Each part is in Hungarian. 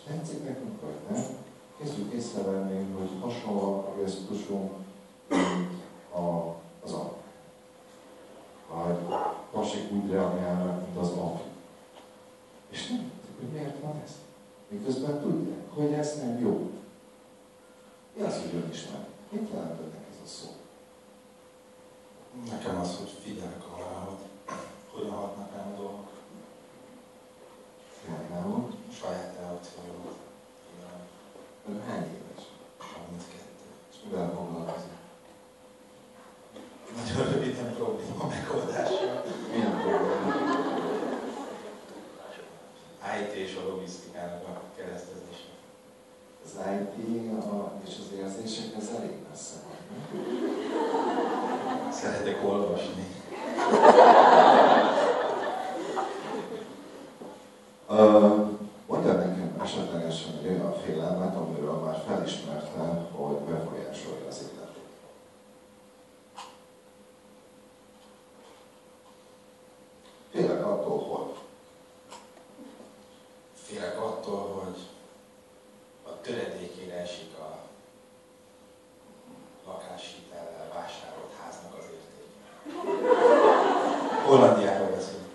tetszik nekünk, vagy nem, kezdjük észrevenni, hogy hasonló a gesztusunk, mint az apa. Vagy pasik úgy reagálnak, mint az apa. És nem tudjuk, hogy miért van ez. Miközben tudják, hogy ez nem jó. Mi az, hogy önismeret? Mit jelent ennek ez a szó? Nekem az, hogy figyelek arra, hogy hogyan hatnak rám a dolgok. Például? Saját reakciómat. Ön hány éves? 32. És mivel foglalkozik? Nagyon röviden probléma megoldása. Milyen probléma? IT és a logisztikának a keresztezése. Az IT és az érzések, ez elég messze van. Szeretek olvasni. Mondja nekem esetlegesen egy olyan félelmet, amiről már felismerte, hogy befolyásolja az életét. Félek attól, hogy? Félek attól, hogy a töredékére esik a lakáshitellel vásárolt háznak az értéke. Hollandiáról beszélünk.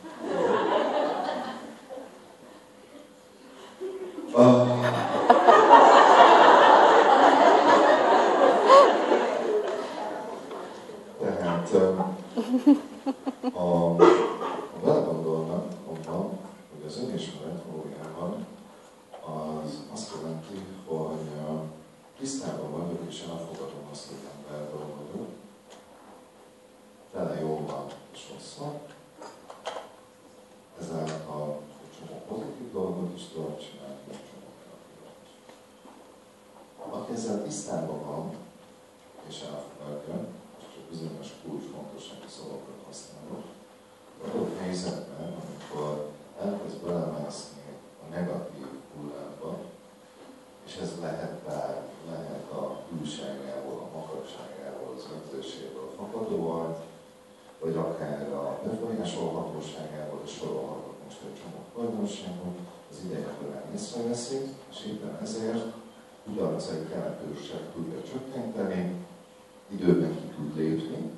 Tehát ha belegondolnak abban, hogy az önismeret valójában az azt jelenti, hogy tisztában vagyok és elfogadom azt, hogy emberből vagyok, tele jóval és rosszal, ezáltal egy csomó pozitív dolgot is tudok csinálni, egy csomó negatívat is. Aki ezzel tisztában van és elfogadja, és csak bizonyos kulcsfontosságú szavakat használok, adott helyzetben, amikor elkezd belemászni a negatív hullámba, és ez lehet bármi, lehet a hűságából, a magasságából, az önzéséből fakadóan, vagy akár a befolyásolhatóságából, és sorolhatok most egy csomó tulajdonságot, az ideje során észreveszi, és éppen ezért kudarcai jelentőség tudja csökkenteni, időben ki tud lépni,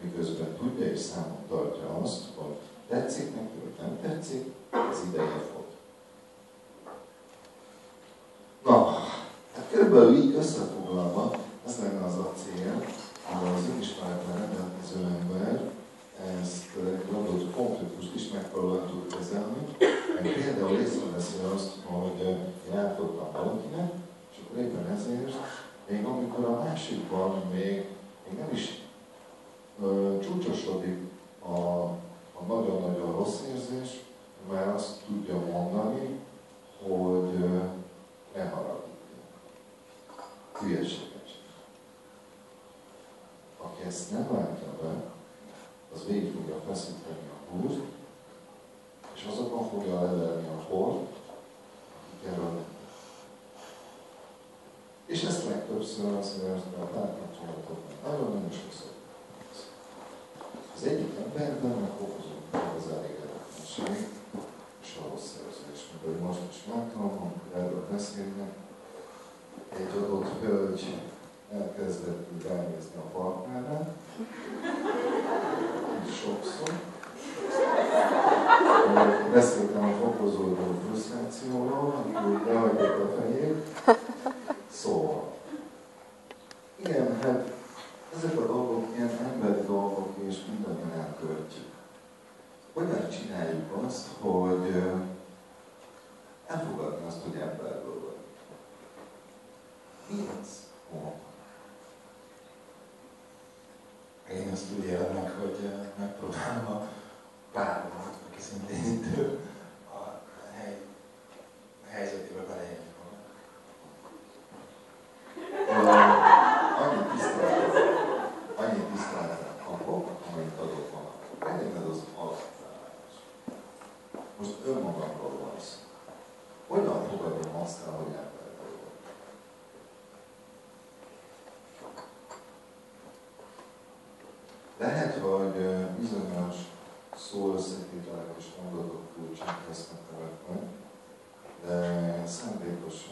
miközben tudja és számon tartja azt, hogy tetszik neki, vagy nem tetszik, az ideje fog. Na, hát körülbelül így összefoglalva, ez lenne az a cél, hogy az önismeretlen rendelkező ember ezt egy adott konfliktust is megpróbál tud kezelni, meg például észreveszi azt, hogy én elfogtam valakinek, és akkor éppen ezért, még amikor a másikban még nem is csúcsosodik a nagyon-nagyon rossz érzés, mert azt tudja mondani, hogy ne haragudj. Hülyeséget csinál. Aki ezt nem látja be, az végig fogja feszíteni a húzt, és azokon fogja leverni a port, akik erről nem. És ezt legtöbbször azért láthatjátok, nagyon-nagyon sokszor. Az egyik emberben megfokozódik az elégedetlenség és a rossz érzés. Mint ahogy most is láttam, amikor erről beszélnek, egy adott hölgy elkezdett úgy ránézni a partnerre, így sokszor. Beszéltem a fokozódó frusztrációról, amikor lehagyott a fejét. Szóval. Igen, hát ezek a dolgok ilyen emberi dolgok, és mindannyian elkövetjük. Hogyan csináljuk azt, hogy elfogadni azt, hogy emberből vagy? Mi az? Én ezt úgy élem meg, hogy megpróbálom a páromat, aki szintén idő, a helyzetébe beleélni magam. Annyi tiszteletet kapok, amit adok magam. Legyen ez az alapfelállás. Most önmagamról van szó. Hogyan fogadom azt el, hogy emberről vagy? Lehet, hogy bizonyos szóösszetételek és mondatok kulcsát vesznek követni, de szándékosan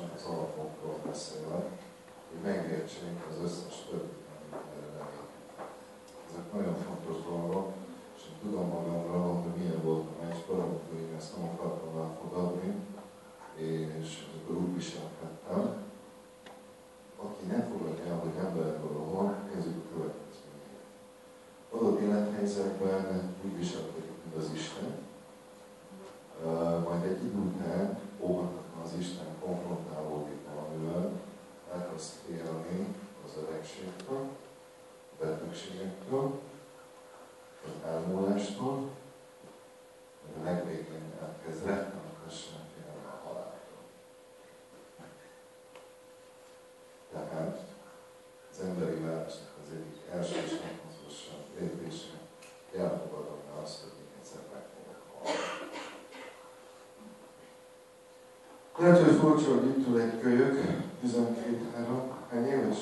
furcsa, hogy itt ül egy kölyök, 12-3, hány éves?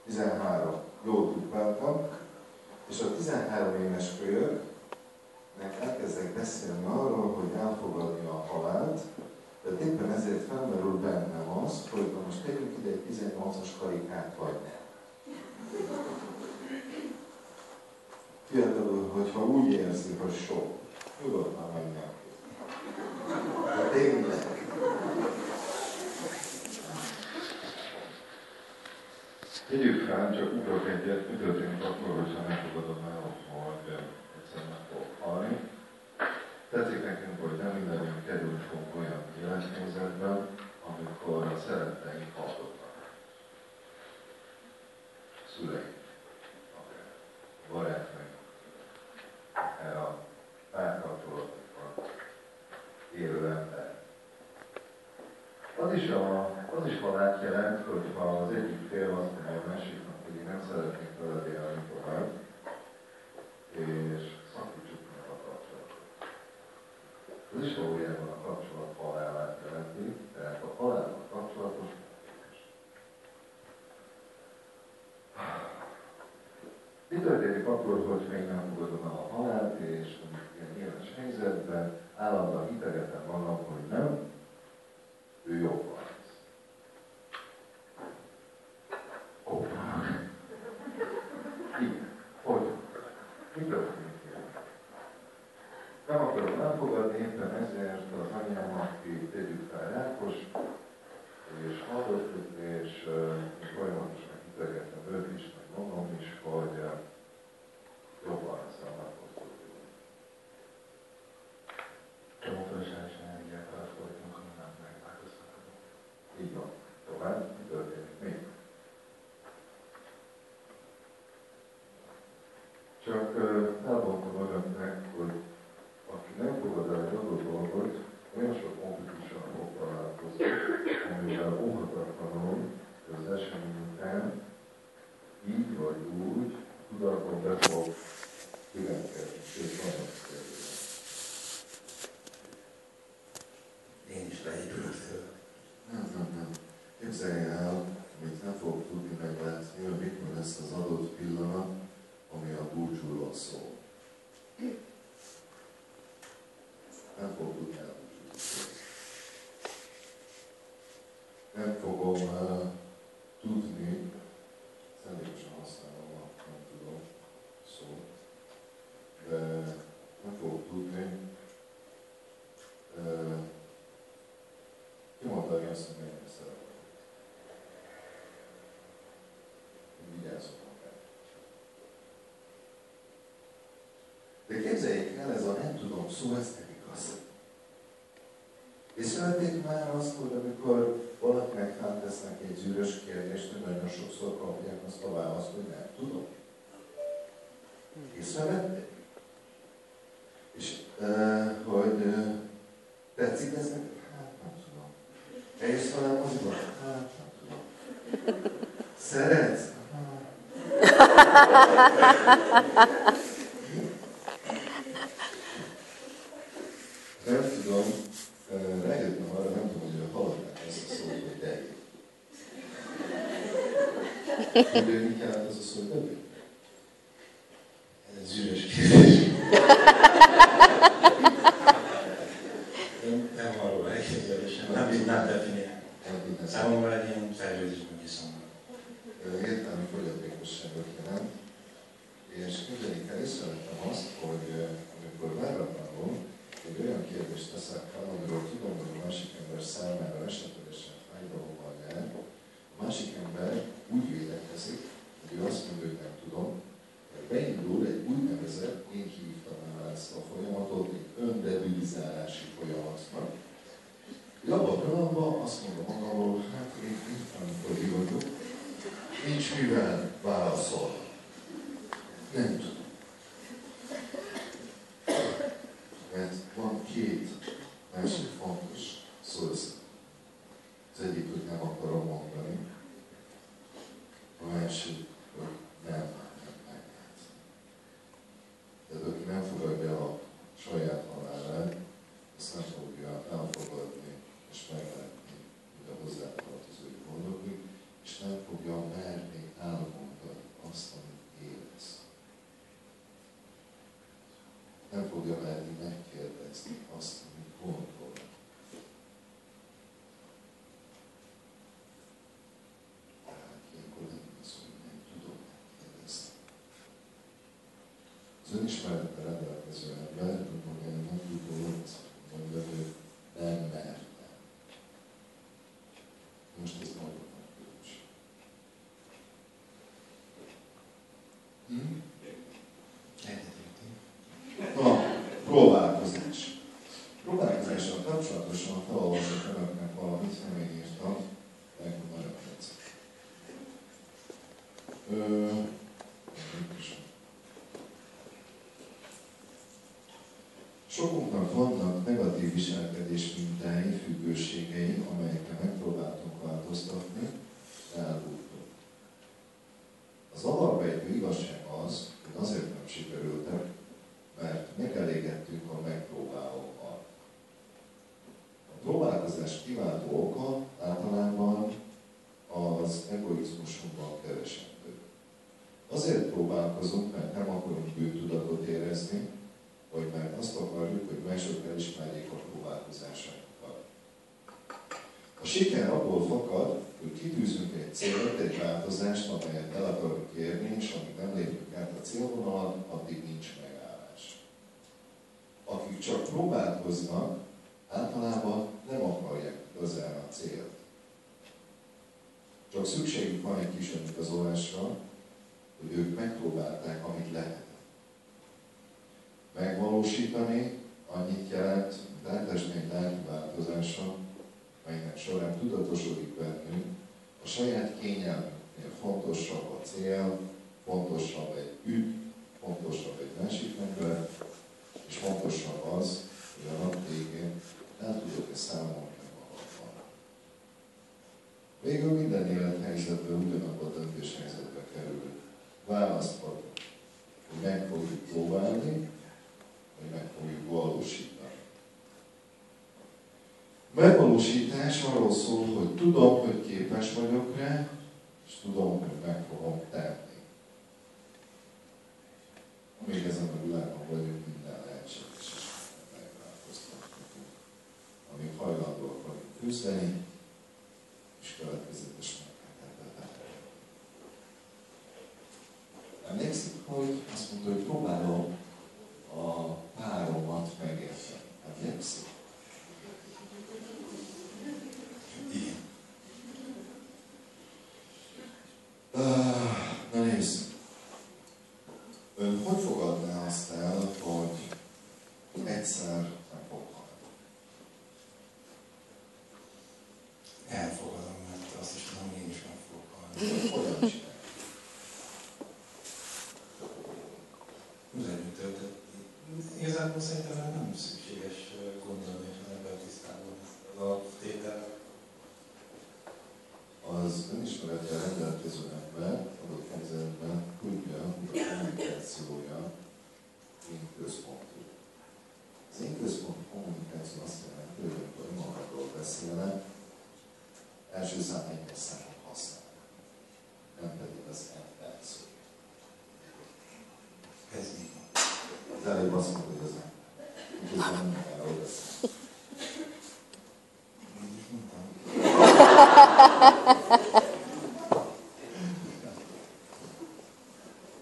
13. Jól tudtam. És a 13 éves kölyöknek elkezdek beszélni arról, hogy elfogadni a halált, de éppen ezért felmerül bennem az, hogy most tegyük ide egy 18-as karikát, vagy nem. Fiatalul, hogyha úgy érzi, hogy sok, nyugodtan menjen. De tényleg. Tegyük fel, csak ugrok egyet, mi történik akkor, hogyha nem fogadom el, hogy egyszer meg fogok halni. Tetszik nekünk, hogy nem mindannyian kerülni fogunk olyan élethelyzetben, amikor a szeretteink hallottak. Szüleink, akár barátnőink, akár a párkapcsolatokban élő ember. Az is halált jelent, hogyha az egyik fél azt mondja a másiknak, hogy én nem szeretnék veled élni tovább, és szakítsuk meg a kapcsolatot. Ez is valójában a kapcsolat halálát jelenti, tehát a halállal kapcsolatos megtérés. Mi történik akkor, hogy még nem fogadom el a halált, és mondjuk ilyen éles helyzetben állandóan hitegetem vannak, hogy nem, ő jobban lesz. Igen. Hogy? Mi történik ilyen? Nem akarom elfogadni, éppen ezért az anyám, aki tegyük fel rákos, és hallott, és folyamatosan hitegetem őt is, meg magam is, hogy jobban lesz a megfosztó. Csomófölösleges energiákkal fordítunk, ami nem megváltoztatható. Így van. Tovább, mi történik még? Csak elmondtam önöknek, hogy aki nem fogad el egy adott dolgot, olyan sok konfliktussal fog találkozni, amivel óhatatlanul az esemény után így vagy úgy tudatban be fog jelentkezni, sőt nagyon kérdezni. Én is leépülök tőle. Nem. Képzelj el, amit nem fog tudni meglátni, hogy mikor lesz az adott pillanat, ami a búcsúról szól. Nem fog tudni elbúcsúzni. Nem fogom tudni, szándékosan használom a nem tudom szót, de nem fogok tudni kimondani azt, hogy mennyire szeretem. Én vigyázom magát. De képzeljék el, ez a nem tudom szó, ez nem igaz. Észrevették már azt, hogy amikor valakinek feltesznek egy zűrös kérdést, hogy nagyon sokszor kapják azt a választ, hogy nem tudom. Észrevették? És hogy tetszik ez neked? Hát nem tudom. Eljössz velem moziba? Hát nem tudom. Szeretsz? Nem tudom, rájöttem arra, nem tudom, hogy hallották ezt a szót, hogy dejé. Tudod, mit jelent az a szó, hogy dejé? Ez zsűrös kérdés. Nem arról elképzelésem, nem tudnám definiálni. Számomra egy ilyen fejlődésben viszont. Értelmi fogyatékosságot jelent, és képzeljék el, észrevettem azt, hogy amikor váratlanul egy olyan kérdést teszek fel, amiről tudom, hogy a másik ember számára esetlegesen fájdalommal jár, a másik ember úgy védekezik, hogy ő azt mondja, hogy nem tudom, mert beindul egy úgynevezett, én hívtam el ezt a folyamatot, egy öndebilizálási folyamatnak. Abban a pillanatban azt mondom magamról, hát én amikor vagyok, nincs mivel válaszol. Nem tudom. Mert van két másik fontos szó össze. Az egyik, hogy nem akarom mondani, a másik, hogy nem meglát. Tehát aki nem fogadja a saját halálát, azt nem fogja elfogadni Az önismerettel rendelkező ember, önmagának jutott, mondja, hogy nem merte. Most ez nagyon nagy különbség. Na, próbálkozás. Próbálkozással kapcsolatosan felolvasok önöknek valamit, nem én írtam, de nagyon tetszett. Sokunknak vannak negatív viselkedés mintái, függőségei, amelyekre megpróbáltunk változtatni, de elbuktunk. Az alapvető igazság az, hogy azért nem sikerültek, mert megelégettünk a megpróbálókkal. A próbálkozás kiváltó oka általában az egoizmusunkban keresendő. Azért próbálkozunk, mert nem akarunk bűntudatot érezni, vagy mert azt akarjuk, hogy mások elismerjék a próbálkozásainkat. A siker abból fakad, hogy kitűzünk egy célt, egy változást, amelyet el akarunk érni, és amíg nem lépünk át a célvonalat, addig nincs megállás. Akik csak próbálkoznak, általában nem akarják igazán a célt. Csak szükségük van egy kis önigazolásra, hogy ők megpróbálták, amit lehet. Megvalósítani annyit jelent, mint átesni egy lelki változása, melynek során tudatosodik bennünk, a saját kényelmünknél fontosabb a cél, fontosabb egy ügy, fontosabb egy másik ember, és fontosabb az, hogy a nap végén el tudok-e számolni magammal. Végül minden élethelyzetben ugyanabba a döntéshelyzetbe kerül. Választhatunk, hogy meg fogjuk próbálni, vagy meg fogjuk valósítani. Megvalósítás arról szól, hogy tudom, hogy képes vagyok rá, és tudom, hogy meg fogom tenni. Még ezen a világon vagyunk, minden lehetséges, és megváltoztathatunk. Amíg hajlandóak vagyunk küzdeni, és következetesen megtehetetlen. Emlékszik, hogy azt mondta, hogy próbálom a páromat megérteni. Emlékszik? Igen. Na nézd. Ön hogy fogadná azt el, hogy egyszer nem fog halni? Elfogadom, mert azt is tudom, én is meg fogok halni. Hogyan csinálja? Igazából szerintem nem szükséges gondolni, és nem ebben tisztában ez a tétel. Az önismerettel rendelkező ember adott helyzetben tudja, hogy a kommunikációja én központú. Az én központú kommunikáció azt jelenti, hogy amikor önmagadról beszélnek, első szám egyes számot használnak, nem pedig az ember szó. Ez mi? Az előbb azt mondta, hogy az ember. Miközben nem kell oda beszélni.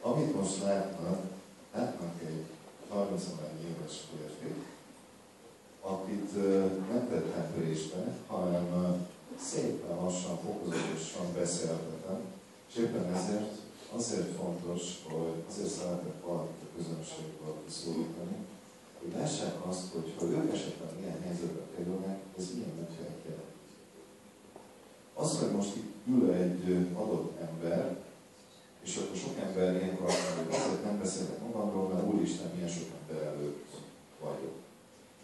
Amit most látnak egy 31 éves férfit, akit nem tett temperésbe, hanem szépen lassan, fokozatosan beszéltetem, és éppen ezért azért fontos, hogy azért szeretek valakit a közönségből kiszólítani, hogy lássák azt, hogy ha ők esetleg ilyen helyzetbe kerülnek, ez ilyen működik jelent. Az, hogy most itt ül egy adott ember, és akkor sok ember ilyenkor azt mondja, hogy azért nem beszélek magamról, mert úristen, milyen sok ember előtt vagyok.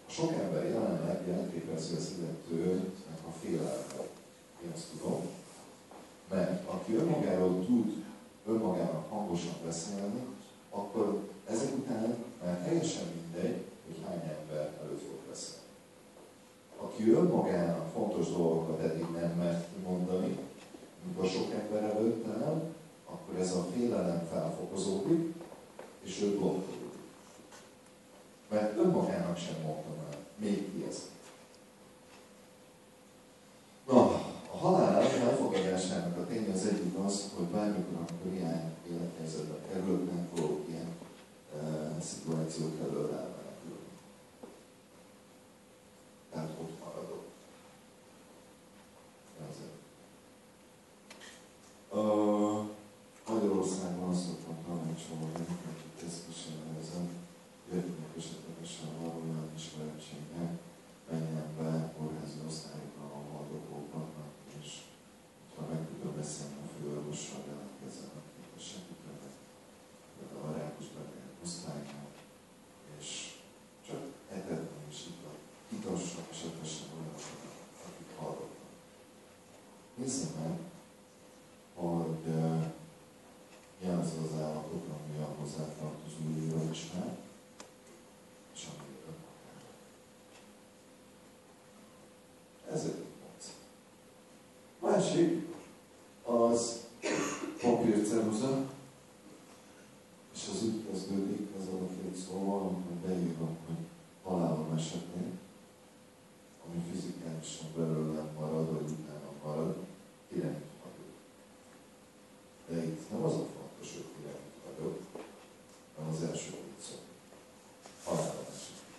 A sok ember jelenleg jelképezi az illetőnek a félelmet. Én azt tudom, mert aki önmagáról tud önmagának hangosan beszélni, akkor ezek után már teljesen mindegy, hogy hány ember előtt fog beszélni. Aki önmagának fontos dolgokat eddig nem mert kimondani, amikor sok ember előtt áll, akkor ez a félelem felfokozódik, és ő blokkolódik. Mert önmagának sem mondtam el, még ki ez. Na, a halál elfogadásának a tény az egyik az, hogy bármikor, amikor ilyen élethelyzetbe került, nem fogok ilyen nézze meg, hogy milyen az az állapot, ami a hozzátartozó újra ismer, és ami önmagán. Ez egy módszer. Másik az papírceruza, és az úgy kezdődik ezzel a két szóval, amikor beírom, hogy halálom esetén, ami fizikálisan belőlem marad, vagy utána marad, irányít vagyok. De itt nem az a fontos, hogy irányít vagyok, hanem az első két szó. Halálom esetén.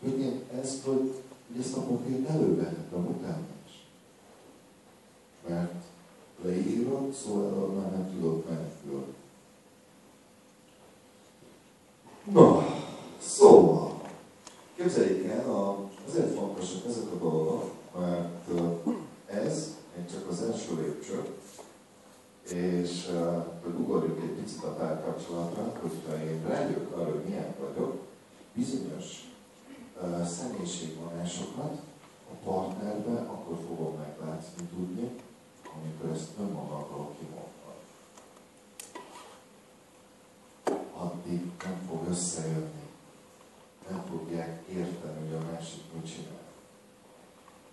Hogy én ezt, hogy ezt a papírt elővehetem utána is. Mert leírod, szóval már nem tudok menekülni. No, szóval, képzeljék el, azért fontosak ezek a dolgok, mert ez még csak az első lépcső, és hogy ugorjuk egy picit a párkapcsolatra, hogyha én rájövök arra, hogy milyen vagyok, bizonyos személyiségvonásokat a partnerben akkor fogom meglátni, tudni, amikor ezt önmagamról kimondom. Addig nem fog összejönni, nem fogják érteni, hogy a másik mit csinál.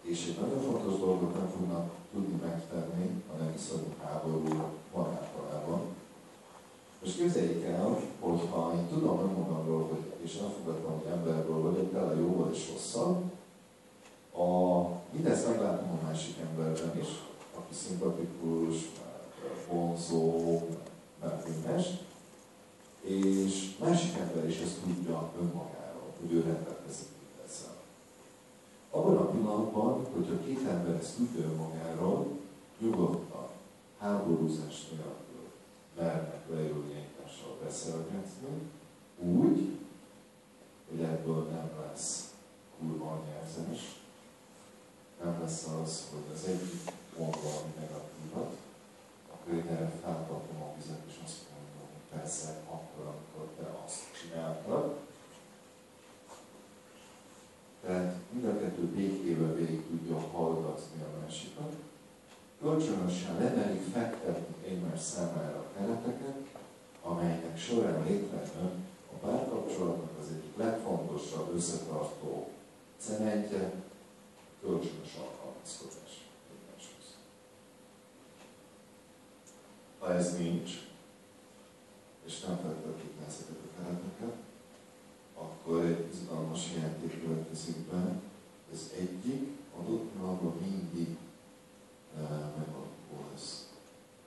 És egy nagyon fontos dolgot nem fognak tudni megtenni, hanem iszonyú háború van általában. Most képzeljék el, hogyha én tudom önmagamról, és elfogadom, hogy emberről vagyok, tele jóval és rosszal, mindezt meglátom a másik emberben is, aki szimpatikus, vonzó, meg mindens, és másik ember is ezt tudja önmagáról, hogy ő rendelkezik mindezzel. Abban a pillanatban, hogyha két ember ezt tudja önmagáról, nyugodtan, háborúzás nélkül mernek leülni egymással beszélgetni, úgy, hogy ebből nem lesz kurva nyerzés, nem lesz az, hogy az egyik mond valami negatívat, akkor én erre feltartom a vizet, és azt mondom, hogy persze, akkor, amikor te azt csináltad. Tehát mind a kettő békével végig tudja hallgatni a másikat. Kölcsönösen lemerik fektetni egymás számára a kereteket, amelynek során létrejön a párkapcsolatnak az egyik legfontosabb összetartó cementje, kölcsönös alkalmazkodás egymáshoz. Ha ez nincs, és nem fektetjük ezeket a kereteket, akkor egy izgalmas játék következik be, ez egyik adott pillanatban mindig megalapul lesz.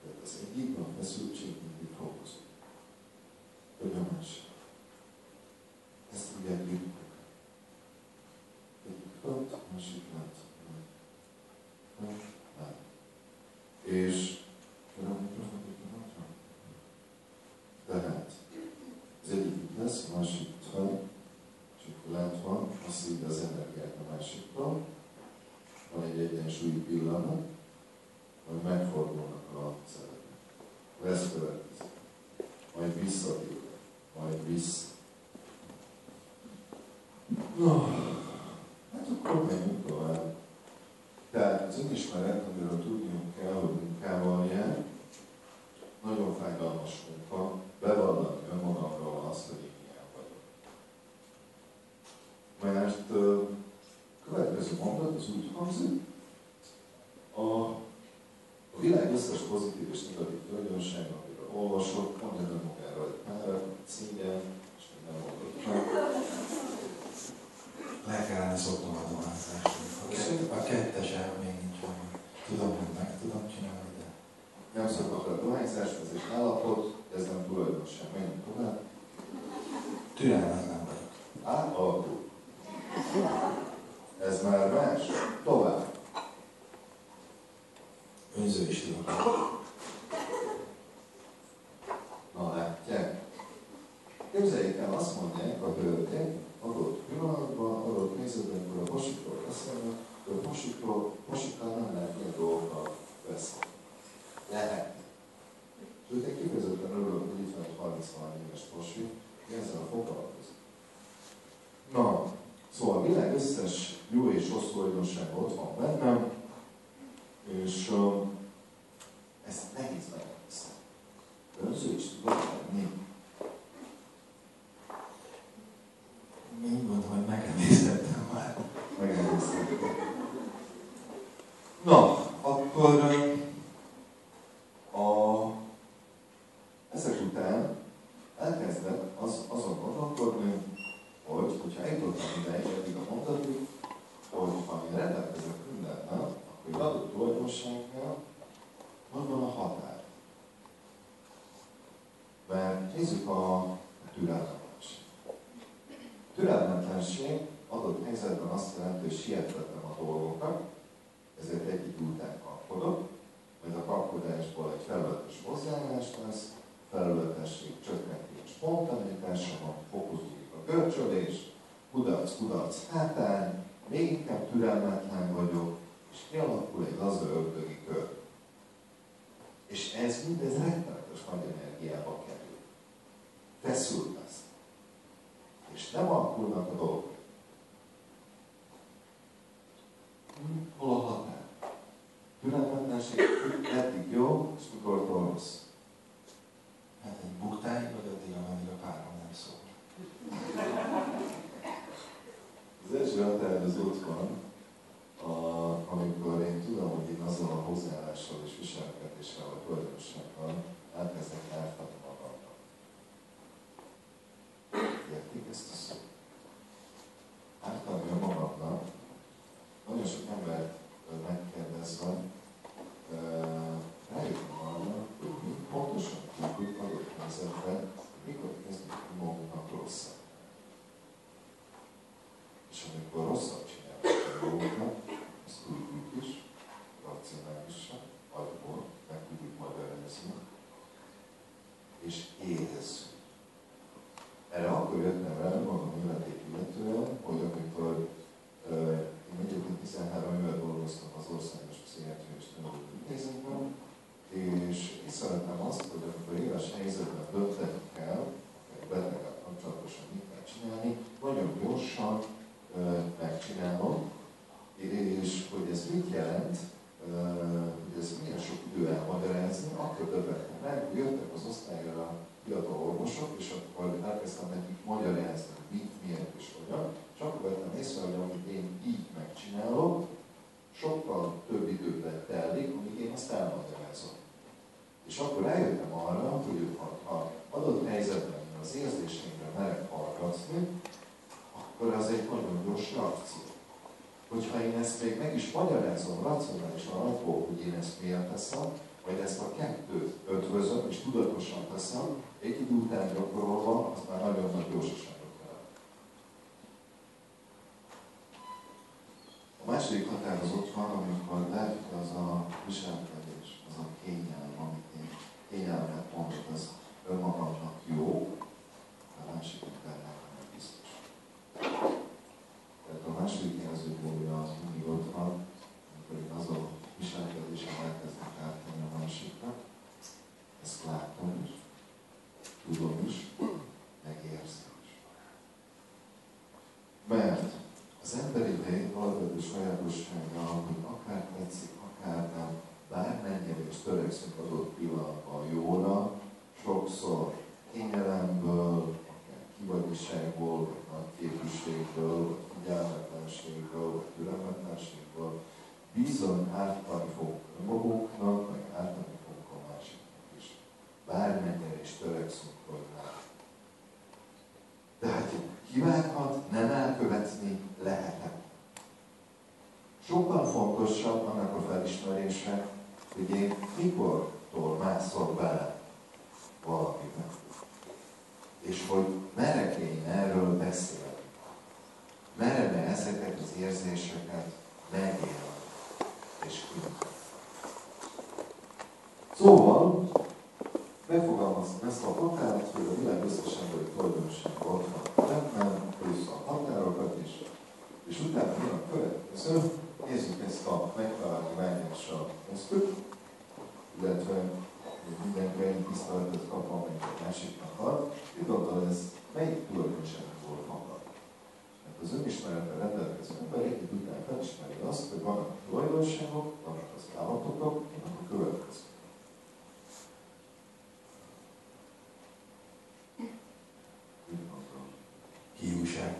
Tehát az egyik a feszültség mindig fokozódik. Hogy a másik. Ezt ugye bírjuk. Egyik lett, másik lett. Nem. És tehát az egyik itt lesz, a másik itt van, és akkor látva, azt ide az energiát a másikról, van egy egyensúlyi pillanat, majd megfordulnak a szeretek. Lesz következik. Majd visszatérnek. Majd vissza. No, hát akkor menjünk tovább. Tehát az önismeret, amiről tudniuk kell, hogy munkával jár, nagyon fájdalmas munka, bevallani önmagamról azt, hogy én ilyen vagyok. Mert a következő mondat az úgy hangzik, a világ összes pozitív és negatív tulajdonság, amiről olvasok, mondja önmagáról egy párat, szégyen, és minden mondott meg. Le kellene szoknom a dohányzást. A kettesen még nincs meg. Tudom, hogy meg tudom csinálni, de... Nem szokott a dohányzás, ez egy állapot, ez nem tulajdonság. Menjünk tovább. Türelmetlen vagyok. Átalakul. Ez már más. Tovább. Önző is tudok. Na látják? Képzeljék el, azt mondják a hölgyek, adott pillanatban, adott helyzetben, amikor a pasikról beszélnek, hogy a pasikkal nem lehet ilyen dolgokkal beszélni. Lehet. Sőt, én kifejezetten örülök, hogy itt van egy 30 éves pasi, ezzel foglalkozik. Na, Szóval a világ összes jó és rossz tulajdonsága ott van bennem, és ezt nehéz megnézni. Önző is tudod lenni. Úgy van, hogy megemésztettem már. Megemésztettem. Na, akkor ezek után elkezdett azon gondolkodni, hogyha eljutottam ideig, eddig a mondatig, hogy ha én rendelkezek mindennel, akkor egy adott tulajdonsággal hol van a határ. Mert nézzük a türelmetlenség. A türelmetlenség adott helyzetben azt jelenti, hogy siettettem a dolgokat, ezért egy idő után kapkodok, majd a kapkodásból egy felületes hozzáállás lesz, felületesség csökkenti a spontanitásomon, fokozódik a görcsölés, kudarc, hátány, még inkább türelmetlen vagyok, és kialakul egy laza ördögi kör. És ez mindez rettenetes nagy energiába kerül. Feszült lesz. És nem alakulnak a dolgok. Hol a határ? Türelmetlenség eddig jó, és mikortól rossz. Hát egy buktáig, vagy addig, ameddig a párom nem szól. Az első határ az ott van, amikor én tudom, hogy én azzal a hozzáállással és viselkedéssel, vagy tulajdonsággal elkezdek ártani magamnak. Értik ezt a szót? Ártani a magamnak. Nagyon sok ember megkérdezve, rájöttem arra, hogy mi pontosan tudjuk adott helyzetben, mikor kezdjük magunknak rosszat. És amikor rosszat csinálunk a dolgoknak, ezt tudjuk is, racionálisan, agyból, meg tudjuk magyarázni, és érezzük. Erre akkor jöttem rá, magam életét illetően, hogy amikor én egyébként 13 éve dolgoztam az Országos Pszichiátriai Intézetben, és észrevettem azt, hogy amikor éles helyzetben dönteni kell, egy beteggel kapcsolatosan mit kell csinálni, nagyon gyorsan megcsinálom, és hogy ez mit jelent, hogy ez milyen sok idő elmagyarázni, akkor döbbentem meg, hogy jöttek az osztályra fiatal orvosok, és akkor elkezdtem nekik magyarázni, mit, miért és hogyan, és akkor vettem észre, hogy amit én így megcsinálok, sokkal több időbe telik, amíg én azt elmagyarázom. És akkor eljöttem arra, hogy ha adott helyzetben az érzéseimre merek hallgatni, akkor az egy nagyon gyors reakció. Hogyha én ezt még meg is magyarázom racionálisan abból, hogy én ezt miért teszem, vagy ezt a kettőt ötvözöm és tudatosan teszem, egy idő után gyakorolva, az már nagyon nagy gyorsaságot jelent. A második határ az ott van, amikor lehet, hogy az a viselkedés, az a kényelem, amit én kényelmet mondok, az önmagamnak jó, a másik embernek nem biztos. Tehát a második jelzőpólja az mindig ott van, amikor én azon viselkedésen elkezdek ártani a másikra. Ezt látom is, tudom is, megérzem is. Mert az emberi lény alapvető sajátossága, hogy akár tetszik, akár nem, bármennyire is törekszünk adott pillanatban jóra, sokszor kényelemből, akár kivagyiságból, vagy nagyképűségből, vagy figyelmetlenségből, vagy türelmetlenségből bizony ártani fogunk magunknak, meg ártani fogunk a másiknak is. Bármennyire is törekszünk, hogy nem. De hát hibákat nem elkövetni lehetem. Sokkal fontosabb annak a felismerése, hogy én mikortól mászok bele valamiben. És hogy merek én erről beszélni. Merem ezeket az érzéseket megélni és kívül. Szóval, megfogalmaztam ezt a határt, hogy a világ összes emberi tulajdonság ott van bennem, plusz a határokat is, és utána mi a következő, nézzük ezt a megtalálni vágyással köztük, illetve mindenki ennyi tiszteletet kap, amelyik a másiknak ad. Mit gondol, ez melyik tulajdonságból fakad? Mert Az önismerettel rendelkező ember egy után felismeri azt, hogy vannak a tulajdonságok, vannak az állapotok, vannak a következők. Hiúság.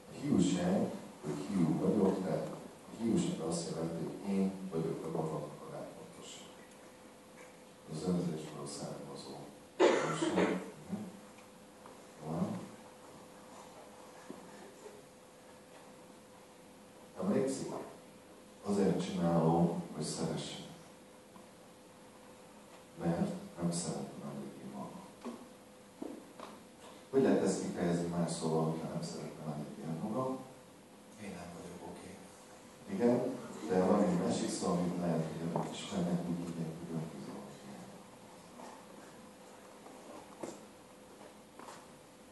A hiúság, hogy hiú vagyok, tehát a hiúság azt jelenti, hogy én vagyok a magamnak a legfontosabb. Az önzésből származó hiúság. Emlékszik? Azért csinálom, hogy szeressem. Mert nem szeretem eléggé magam. Hogy lehet ezt kifejezni más szóval, hogyha nem szeretem eléggé magam? Én nem vagyok oké. Igen, de van egy másik szó, amit lehet, hogy önök ismernek, úgy tudják, hogy önbizalmat.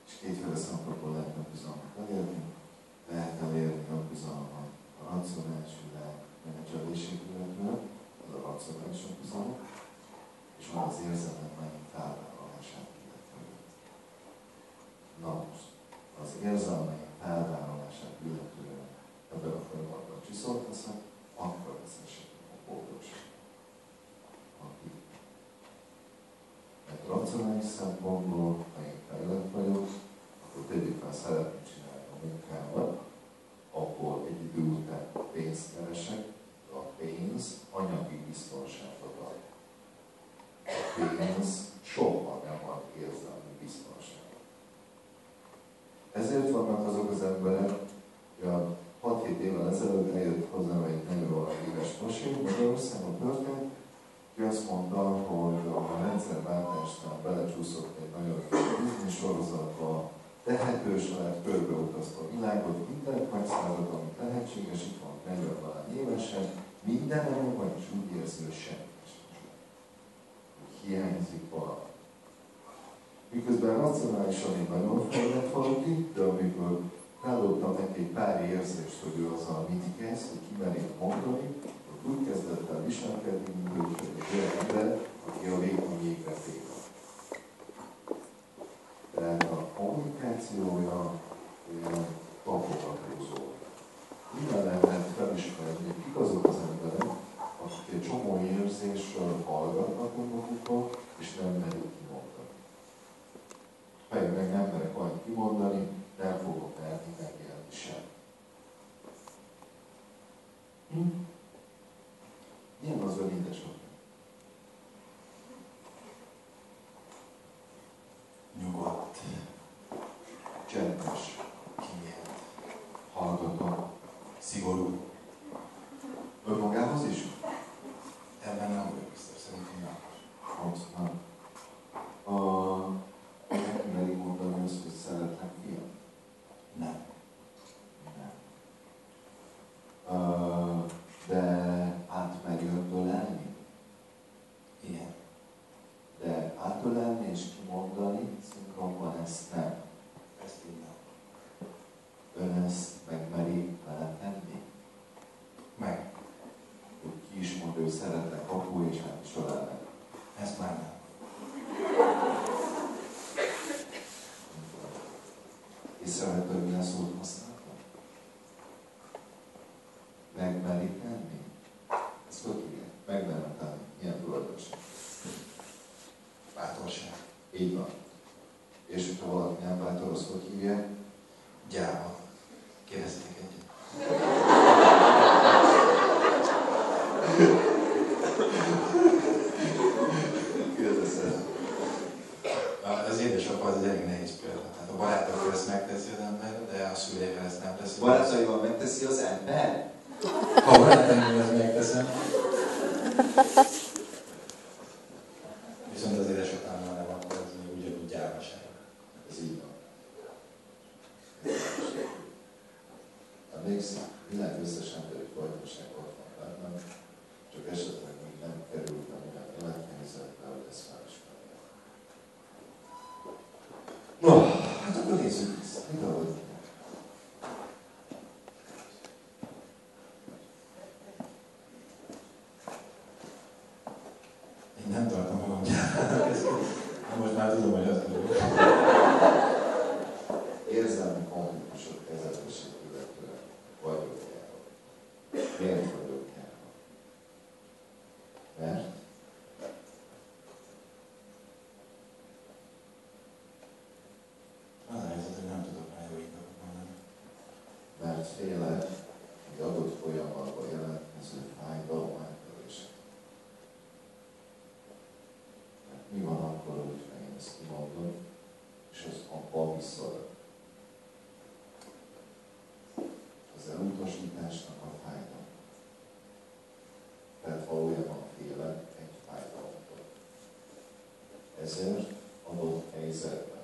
És kétféle szempontból lehet önbizalmat elérni. Lehet elérni önbizalmat a racionális világ menedzselését illetően, az a racionális önbizalom, és van az érzelmeink felvállalását illetően. Na most, az érzelmeink felvállalását illetően ebben a folyamatban csiszolni teszem, akkor lesz esetleg a boldogság. Mert racionális szempontból, ha én fejlett vagyok, akkor tegyük fel, szeretném csinálni a munkámat, akkor egy idő után pénzt keresek, de a pénz anyagi biztonságot ad. A pénz soha nem ad érzelmi biztonságot. Ezért vannak azok az emberek, hogy a 6-7 évvel ezelőtt eljött hozzám egy 40 éves pasi, Magyarországon történt, ki azt mondta, hogy a rendszerváltásnál belecsúszott egy nagyon Disney sorozatba, tehetős lett, körbeutazta a világot, mindent megszállott, amit lehetséges, itt van 40 évesen, minden van, és úgy érzi, hogy semmi sem. Hiányzik valami. Miközben racionálisan én nagyon fejlett valaki, de amikor feladottam neki egy pár érzést, hogy ő azzal mit kezd, hogy kimerjék mondani, hogy úgy kezdett el viselkedni, mint egy olyan ember, aki a vékony jégre téve. Tehát a kommunikációja olyan tapogatózó. Innen lehet felismerni, hogy kik azok az emberek, akik egy csomó érzésről hallgatnak magukba, és nem merik kimondani. Ha én meg nem merek majd kimondani, nem fogok merni megélni sem. Milyen az ön édesapja? Nyugodt. Csendes. Kinyílt. Hallgató. Szigorú. Önmagához is? Ebben nem vagyok biztos, szerintem nem. Most nem. Neki merik mondani azt, hogy szeretem fiam? Nem. Nem. De átmeri öntölelni? Igen. De átölelni és kimondani, szinkronban ezt nem. Ezt így nem. Ön ezt megmeri vele tenni? Meg. Hogy ki is mond, ő szeretnek apu és hát is ölelnek. Ezt már nem. Észrevető, hogy milyen szót használtam? Megmeri tenni? Ezt hogy hívják? Megmerem tenni. Milyen tulajdonság? Bátorság. Így van. És hogyha valaki nem bátor, azt hogy hívják? Gyáva. Kérdezték egyet. Kérdezted. Az édesapa az egy elég nehéz példa. Tehát a barátokkal ezt megteszi az ember, de a szüleivel ezt nem teszi. Barátaival megteszi az ember? Ha barátaimmal ezt megteszem. Viszont az édesapámmal nem, akkor ez ugyanúgy gyávaság. Ez így van. Emlékszik, világ összes emberi fajtaság ott van bennem, csak esetleg még nem kerültem olyan élethelyzetbe, hogy ezt felismerjem. No, hát akkor nézzük vissza. Mi dolgozik? Én nem tartom magam gyávának. Most már tudom, hogy az vagyok. Érzelmi konfliktusok kezdett Miért vagyok járva? Mert az a helyzet, hogy nem tudok rá jó indokot mondani. mert félek egy adott folyamatban jelentkező fájdalom átörését. Mert mi van akkor, hogyha én ezt kimondom, és az abba visszaad? Az elutasításnak a fájdalma. Tehát valójában félek egy fájdalomtól. Ezért adott helyzetben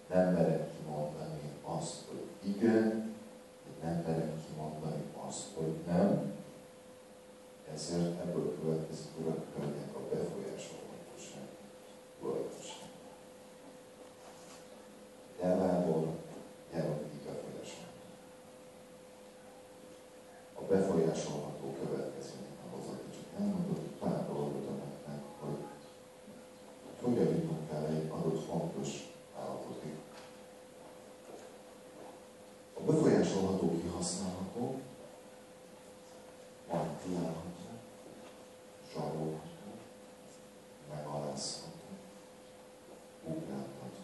nem merem kimondani azt, hogy igen, nem merem kimondani azt, hogy nem. Ezért ebből következik, urak, hölgyek, a befolyásolhatóság tulajdonság. Javából járunk így befolyásolható. A befolyásolható következmények ahhoz, hogy csak elmondott pár dolgot meg, hogy hogyan jutunk el egy adott fontos állapotig. A befolyásolható kihasználható, manipulálható, zsarolható, megalázható, ugrálható.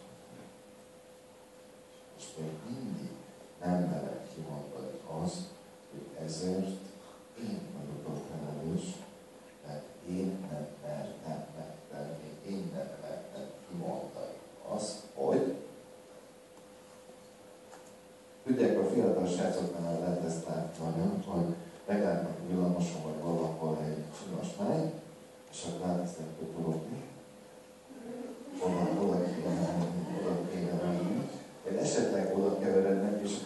És még mindig nem merem kimondani azt, hogy ezért én vagyok a felelős, mert én nem mertem megtenni, én nem mertem kimondani azt, hogy tudják, a fiatal srácoknál lehet ezt látni nagyon, hogy meglátnak a villamoson vagy valahol egy csinos máj, és akkor elkezdenek kuporogni. Oda kéne menni. Én esetleg oda keverednek, és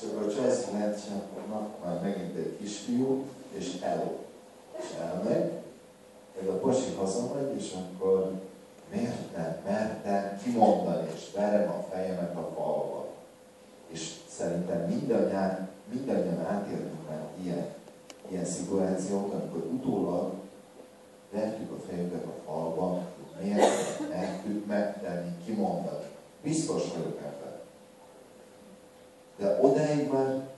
akkor a csajsz lehet, és akkor már megint egy kisfiú, és elmegy, ez a pasi hazamegy, és akkor miért nem mertem kimondani, és verem a fejemet a falba. És szerintem mindannyian átéltünk már ilyen szituációt, amikor utólag vertük a fejüket a falba, hogy miért nem mertük megtenni, kimondani. Biztos vagyok ebben. De odáig már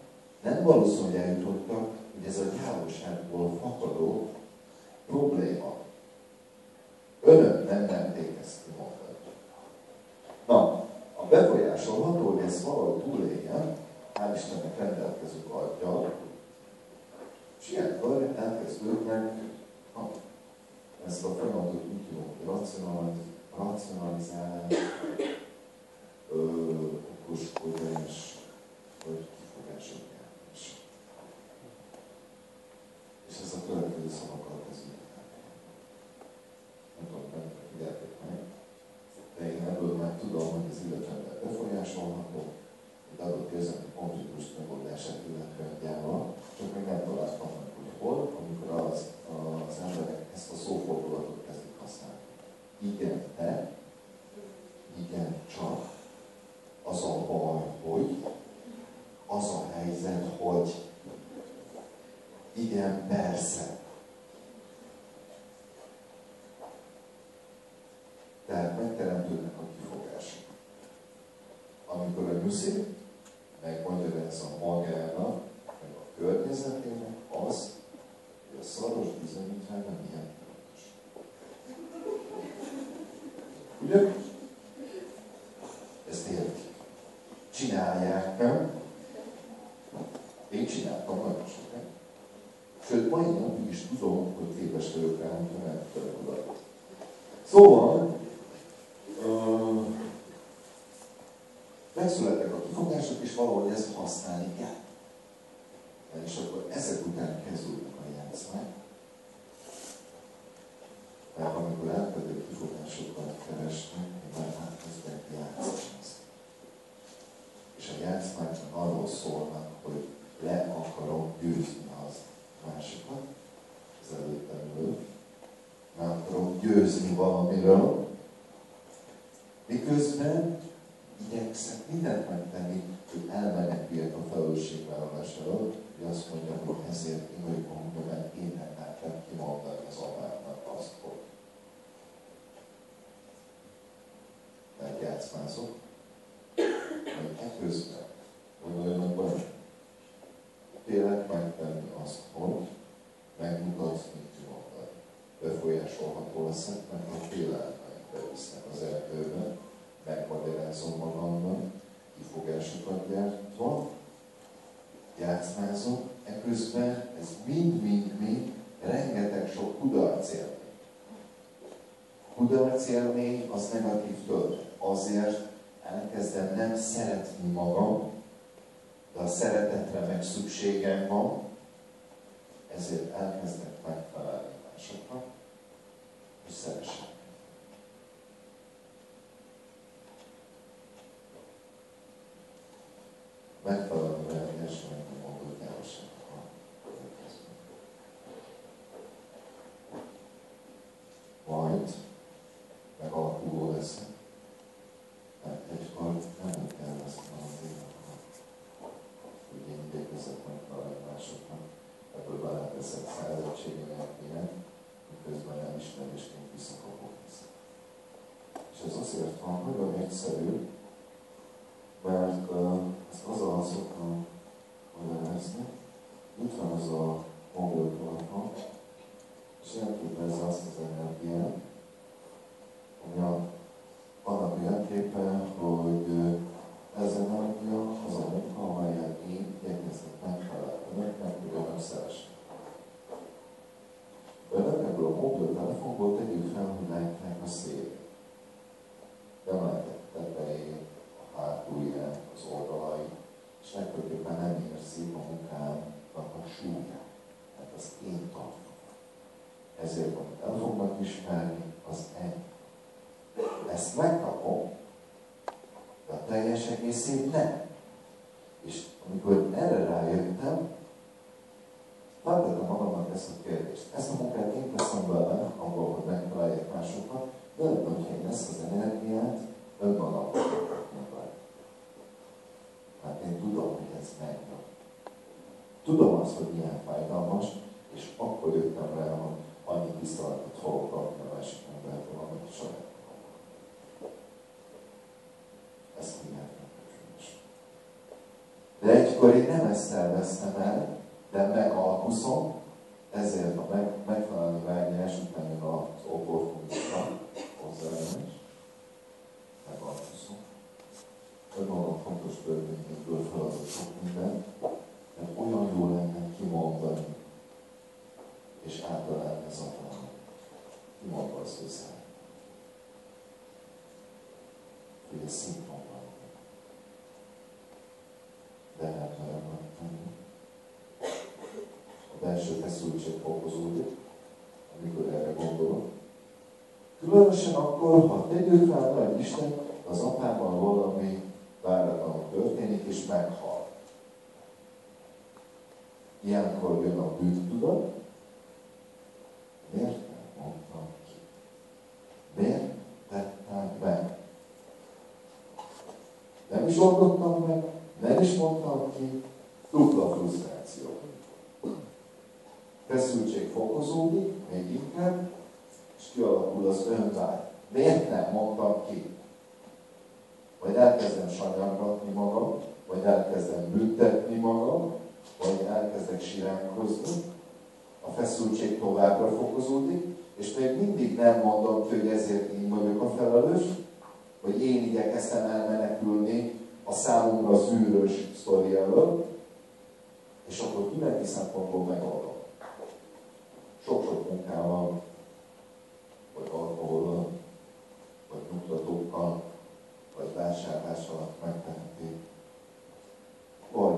nem valószínű, hogy eljutottak, hogy ez a gyávaságból fakadó probléma. Önök nem merték ezt kimondani. Na, a befolyásolható, hogy ezt valahogy túléljen, hál' Istennek rendelkezünk aggyal, és ilyenkor elkezdődnek ezt a folyamatot úgy hívunk, racionalizálás, okoskodás, vagy kifogásokjárás. És ez a következő szavakkal kezdődik. Nem tudom, nem figyelték meg, de én ebből már tudom, hogy az illetően befolyásolható, egy adott érzelmi konfliktus megoldását illetően gyáva, csak még nem találtam meg, hogy hol, amikor az emberek ezt a szófordulatot kezdik használni. Igen, de, igen, csak, az a baj, hogy, az a helyzet, hogy, igen, persze. Tehát megteremtődnek a kifogások. Amikor a nyuszi megmagyarázza magának, meg a környezetének azt, hogy a szaros bizonyítványa milyen fontos. Ugye? Ezt értik. Csinálják, nem? Én csináltam nagyon sokat. Sőt, mai napig is tudom, hogy képes vagyok rá, hogyha nem tudok oda. Szóval, megszülettek a kifogások, és valahogy ezt használni kell. És akkor ezek után kezdődnek a játszmák. Mert amikor elkezdődő kifogásokat keresnek, már elkezdek játszani. És a játszmák arról szólnak, hogy le akarom győzni az másikat, az előttemről, meg akarom győzni valamiről, miközben igyekszem mindent megtenni, hogy elmeneküljek a felelősségvállalásáról, hogy azt mondjam, hogy ezért én vagyok a hangja, mert én nem mertem kimondani az apámnak azt, hogy megjátszmázok, hogy ekközben hogy vajon vagy tényleg megtenni azt, hogy megmutatni magad. Befolyásolható leszek, mert a félelmeim bevisznek az erdőbe, megmagyarázom magamnak, kifogásokat gyártva, játszmázom, eközben ez mind rengeteg sok kudarcélmény. Kudarcélmény az negatív töltet. Azért elkezdem nem szeretni magam, de a szeretetre meg szükségem van, ezért elkezdek megfelelni másoknak, és szeressek. Megfelelni velem, és megmondod gyárosan a következőt. Majd megalakuló leszek, mert egykor nem kell lesz az életben, hogy én igyekezek megfelelni másoknak, ebből beleteszek szállítségének ének, miközben nem ismerésként visszakapok vissza. És ez azért van nagyon egyszerű, mert ezt azzal szoktam magyarázni, itt van az a mobiltelefon, és jelképezze azt az energiát, ami annak jelképe, hogy ez energia az a munka, amelyet én igyekeztek megfelelni önöknek, hogy önök szeressenek. Önök ebből a mobiltelefonból tegyük fel, hogy látják a szélét. Nem látják tetejét, a hátulját, az oldalait, és legfőképpen nem érzik a munkámnak a súlyát, mert azt én tartom. Ezért, amit el fognak ismerni, az ennyi. Ezt megkapom, de a teljes egészét nem. És amikor erre rájöttem, feltettem magamnak ezt a kérdést. Ezt a munkát én teszem bele, abban, hogy megtalálják másokat, de ebben, hogyha én ezt az energiát önmagamban megtalálják. Hát én tudom, hogy ez megvan. Tudom azt, hogy milyen fájdalmas, és akkor jöttem rá, hogy annyi tiszteletet fogok kapni a másik embertől, amit saját. Ezt mindjárt megköszönös. De egykor én nem ezt terveztem el, de megalkuszom, ezért a megfelelni vágyás után jön az opportunista hozzáállás. Megalkuszom. Önmagam fontos törvényekből feladott sok mindent, mert olyan jó lenne kimondani, és általában ez a valami. Kimondva az össze. Hogy ez szinkron van. De hát merem megtenni. A belső feszültség fokozódik, amikor erre gondolok. Különösen akkor, ha tegyük rá, nagy Isten, az apámmal valami váratlanul történik, és meghal. Ilyenkor jön a bűntudat. Miért nem mondtam ki? Miért tettem meg? Nem is oldottam meg, nem is mondtam ki, dupla frusztráció. Feszültség fokozódik, még inkább, és kialakul az önvágy. Miért nem mondtam ki? Vagy elkezdem sanyargatni magam, vagy elkezdem büntetni magam, vagy elkezdek siránkozni, a feszültség továbbra fokozódik, és még mindig nem mondom ki, hogy ezért én vagyok a felelős, vagy én igyekeztem elmenekülni a számomra szűrös sztori elől, és akkor mindenki szempontból megoldom. Sok-sok munkával, vagy alkohollal, vagy nyugtatókkal, vagy vásárlással megteheti. Vagy,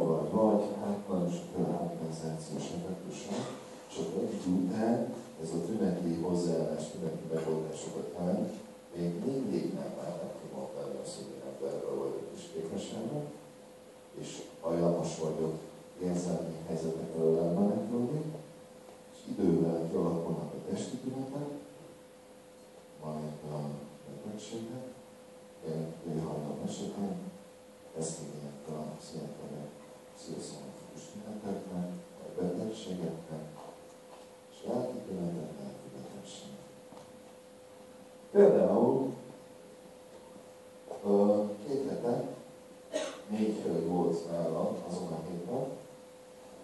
hát nagyon sok kompenzációs effektussal, és akkor egy után ez a tüneti hozzáállás, tüneti megoldásokat jelent, még mindig nem válnak ki mondani azt, hogy én emberről vagyok és képviselő, és hajlamos vagyok érzelmi helyzetek elől elmenekülni, és idővel kialakulnak a testi tünetek, majd a betegségek, ilyen hajlam esetén, ezt hívják a szélfele pszichoszomatikus tüneteknek, a betegségeknek, és lelki tünetek, lelki betegségek. Például 2 hete 4 hölgy volt nálam azon a héten,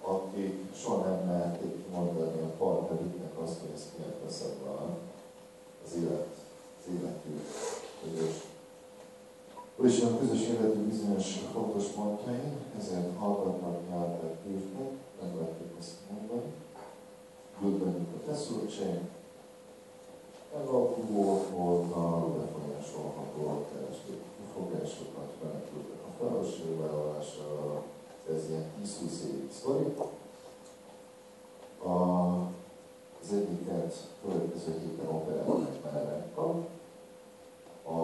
akik soha nem merték kimondani a partnerüknek azt, hogy ezt miért veszed velem, az életük közös. És a közös életű bizonyos fontos pontjain, ezért hallgatnak, nyelvet küldtek, megvették ezt mondani, küld bennük a feszültség, elalkuló voltam, befolyásolható keresték kifogásokat, menekültek a felelősségvállalásra, ez ilyen 10-20 évig sztori. Az egyiket következő héten operálnak mellekkal, a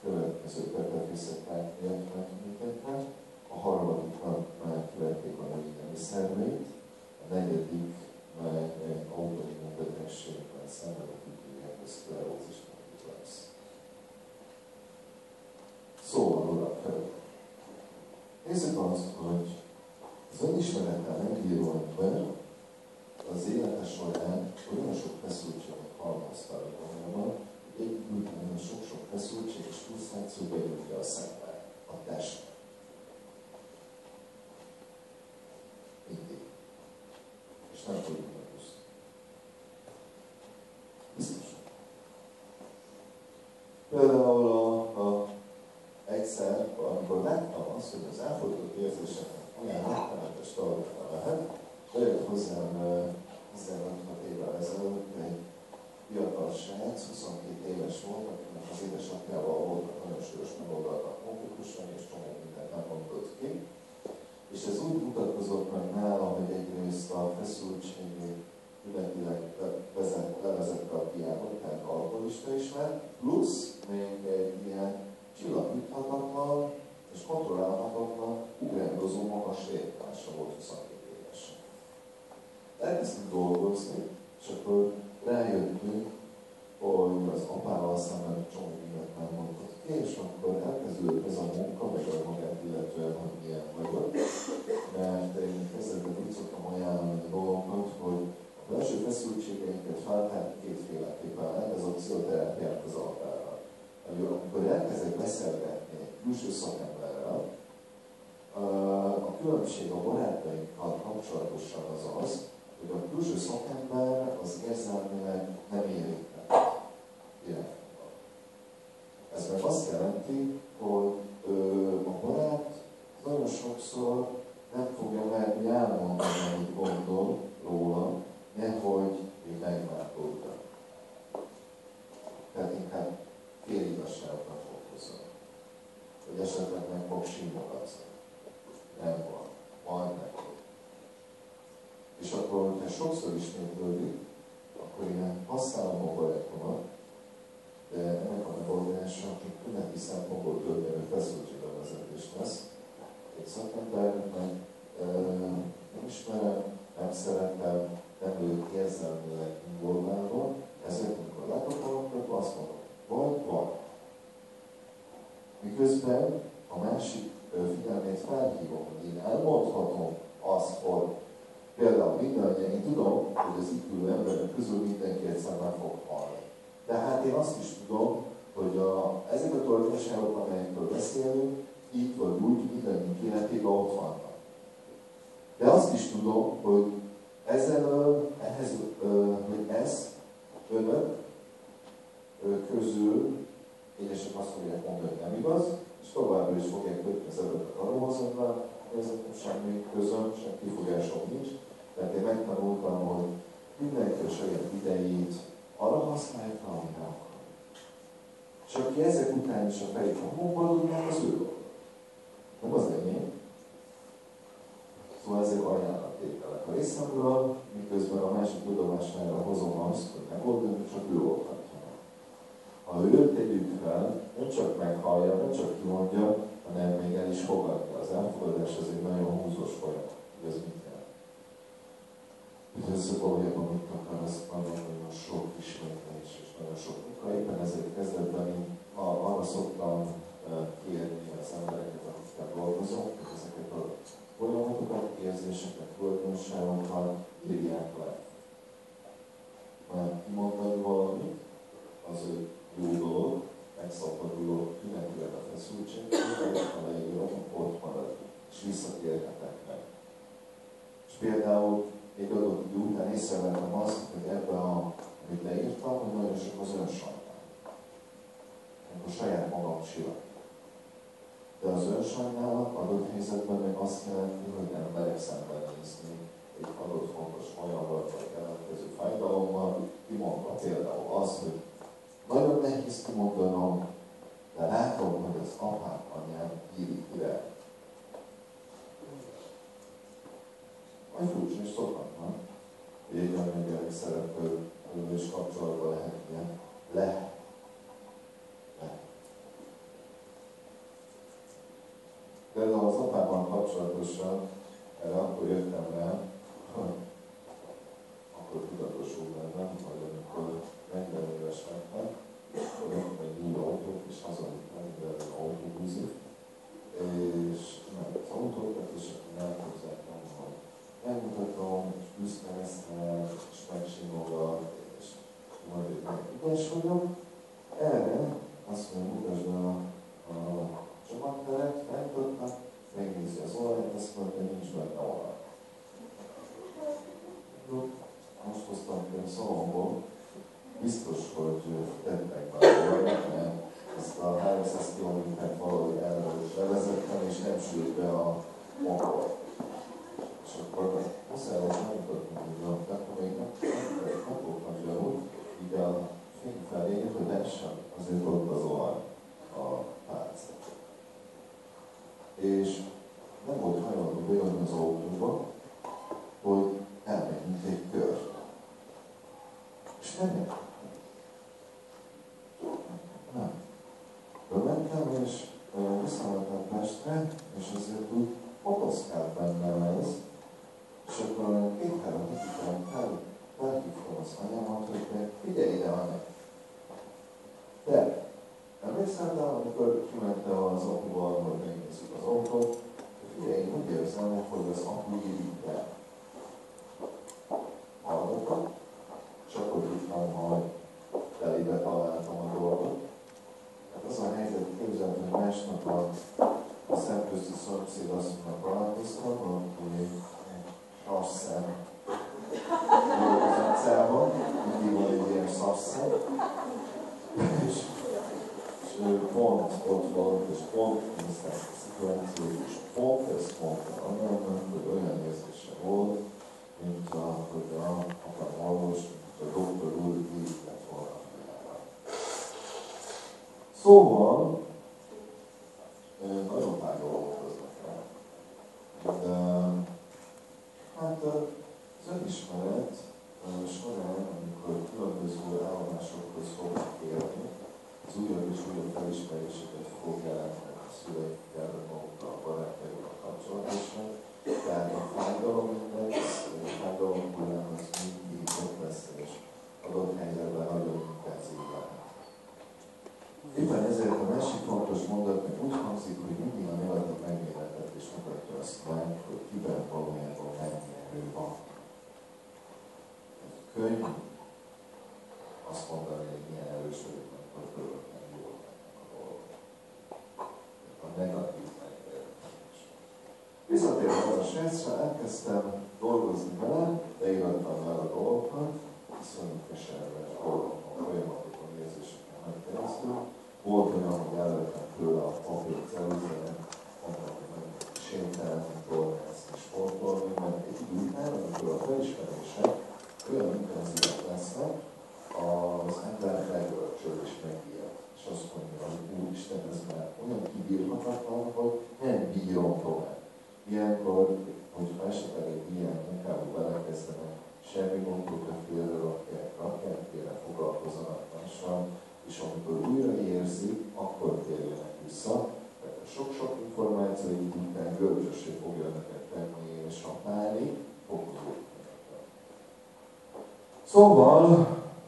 következő Petrefészeknek miatt megműködtek, a harmadiknak már kivették a női szerveit, a negyedik meg egy autoimmun betegségben szenvedett ügyvédek, szklerózisnak lesz. Szóval, urak, felül. Nézzük azt, hogy az önismerettel megbíró ember az élete során olyan sok feszültséget halmazta magában, hogy egyébként sok-sok feszültség és frusztráció beütje a szembe, a testbe. Mindig. És nem tudjuk megúszni. Biztosan. Például egyszer, amikor láttam azt, hogy az elfordult érzéseknek olyan rettenetes tartalma lehet, bejött hozzám 15 évvel ezelőtt egy fiatal srác, 22 éves volt, akinek az édesapjával voltak nagyon súlyos megoldatlan konfliktusai, és csomó mindent nem mondott ki. És ez úgy mutatkozott meg nála, hogy egyrészt a feszültségét különbileg levezette a piába, tehát alkoholista is lett, plusz még egy ilyen csillapíthatatlan és kontrollálhatatlan ugrendozó magas értása volt 22 évesen. Elkezdtünk dolgozni, és akkor rájöttünk, hogy az apával szemben csomó mindent nem mondott ki, és akkor elkezdődött ez a munka, meg a magát illetően, hogy milyen vagyok. Mert én kezdetben úgy szoktam ajánlani dolgokat, hogy a belső feszültségeinket feltárni kétféleképpen lehet, ez a pszichoterápiák az alapára. Amikor elkezdek beszélgetni egy külső szakemberrel, a különbség a barátainkkal kapcsolatosan az, hogy a külső szakember az érzelmileg nem érintett irányba. Ez meg azt jelenti, hogy a barát nagyon sokszor nem fogja merni elmondani, amit gondol róla, nehogy ő megváltódja. Tehát inkább féligazságokat okozza. Vagy esetleg meg fog simogatni. Nem van. Majd meg. És akkor, hogyha sokszor ismétlődik, akkor én használom a barátomat, de ennek a megoldása csak tüneti szempontból történő feszültségbevezetés lesz. Egy szakembernek meg nem ismerem, nem szeretem, nem ők érzelmileg involválva, ezért amikor látok valakat, azt mondom, vagy. Miközben a másik figyelmét felhívom, hogy én elmondhatom azt, hogy például mindannyian, én tudom, hogy az itt ülő emberek közül mindenki egyszer meg fog halni. De hát én azt is tudom, hogy ezek a tulajdonságok, amelyekről beszélünk, itt vagy úgy, mindannyiunk életében ott vannak. De azt is tudom, hogy hogy ez önök közül egyesek azt fogják mondani, hogy nem igaz, és továbbra is fogják kötni az előttet arra hozatlan, hogy ezeknek semmi közöm, sem kifogásom nincs, mert én megtanultam, hogy mindenki a saját idejét arra használja, amire akar. És aki ezek után is a fejét a homokba adják, az ő dolga. Nem az enyém. Szóval ezek ajánlattételek a részemről, miközben a másik tudomására hozom azt, hogy megoldani, csak ő oldhatja. Ha őt tegyük fel, nem csak meghallja, nem csak kimondja, hanem még el is fogadja. Az elfogadás az egy nagyon húzós folyamat. Ez mit jelent? Hogy ez valójában mit akar, ez nagyon sok ismétlés és nagyon sok munka. Éppen ezért kezdetben én arra szoktam kérni az embereket, akikkel dolgozom, hogy ezeket a folyamatokat, érzéseket, tulajdonságokat írják le. Mert kimondani valamit, az ő jó dolog, megszabaduló, mindenkivel a feszültség, és a leíró ott marad. És és visszatérhetek meg. És például egy adott idő után észrevettem azt, hogy ebben amit leírtam, hogy nagyon sok az önsajnál. Amikor saját magam csillag. De az önsajnálat adott helyzetben meg azt jelenti, hogy nem merek szembenézni egy adott fontos folyamatban vagy jelentkező fájdalommal, kimondva például azt, hogy nagyon nehéz kimondanom, de látom, hogy az apám, anyám írja. Vagy furcsa és szokatlan, hogy egy olyan gyerek szereplő is kapcsolatban lehet ilyen. Lehet. Például az apámmal kapcsolatosan erre akkor jöttem rá, hogy akkor tudatosul bennem, hogy amikor 40 éves lettem, akkor ott egy új autót, és hazavittem, mivel autóbuzik, és meg az autókat, és akkor elképzeltem, hogy megmutatom, és büszke lesznek, és megsimogat, és majd ügyes vagyok. Erre azt mondja, mutasd a csomagteret, megmutatnak, megnézi az olajat, azt mondja, hogy nincs benne olaj. Most hoztam ki a szalomból, biztos, hogy tettek benne olajat, mert ezt a 300 km-t valahogy elvezettem, és nem sült be a motor. És akkor muszáj lesz megmutatni, hogy akkor még nem voltam zsarul, így a fény felé, hogy lehessen azért ott az olaj a pálcát. És nem volt hajlandó bejönni az autóba, hogy elmegyünk egy kört. És nem értem. Nem. Bementem, és visszamentem Pestre, és azért úgy motoszkált bennem ez, és akkor 2 után felhívtam az anyámat, hogy figyelj ide, anya! De emlékszel rá, amikor kimentem az apuval, hogy megnézzük az autót, figyelj, én úgy érzem, hogy az apu írik be. Hallgatok, és akkor tudtam, hogy elébe találtam a dolgot. Hát az a helyzet, képzeld, hogy másnap a szemközti szomszéd azt mondja, találkoztam, hogy egy sasszem volt az utcában, mindig van egy ilyen sasszem, és pont ott volt, és pont néztem a szituációt, és pont ez mondta annak, hogy olyan érzése volt, mint ahogy a apám orvos, mint a doktor úr így lett volna a fiára. Szóval, nagyon fájó volt az nekem. De hát az önismeret során, amikor különböző állomásokhoz fognak érni, az újabb és újabb felismeréseket fog jelenteni a szüleikkel, magukkal, a barátaikkal kapcsolatosan. Tehát a fájdalomindex, a fájdalomhullám az mindig ott lesz, és adott helyzetben nagyon intenzív lehet. Éppen ezért a másik fontos mondat meg úgy hangzik, hogy mindig a negatív megméletet is mutatja azt meg, hogy kiben valójában mennyi erő van. Könnyű azt mondani, hogy milyen erős vagyok, amikor körülöttem jól mennek a dolgok. A negatív megméletet. Visszatérve az a srácra, elkezdtem dolgozni vele, leírattam vele a dolgokat, viszonylag keserves dolgokon, folyamatokon, érzéseken megy keresztül. Volt olyan, hogy elvettem tőle a papír ceruzát, mondtam, hogy meg sétálni, tornászni, sportolni, mert egy idő után, amikor a felismerések olyan intenzívek lesznek, az ember megölcsöl és megijed. És azt mondja, hogy Úristen, ez már olyan kibírhatatlan, hogy nem bírom tovább. Ilyenkor, hogyha esetleg egy ilyen munkába belekezdenek, semmi gondot a félre rakják, félre foglalkozzanak mással, és amikor újra érzik, akkor térjenek vissza, mert a sok-sok információ után görcsössé fogja neked tenni, és a pánik fokozódik. Szóval,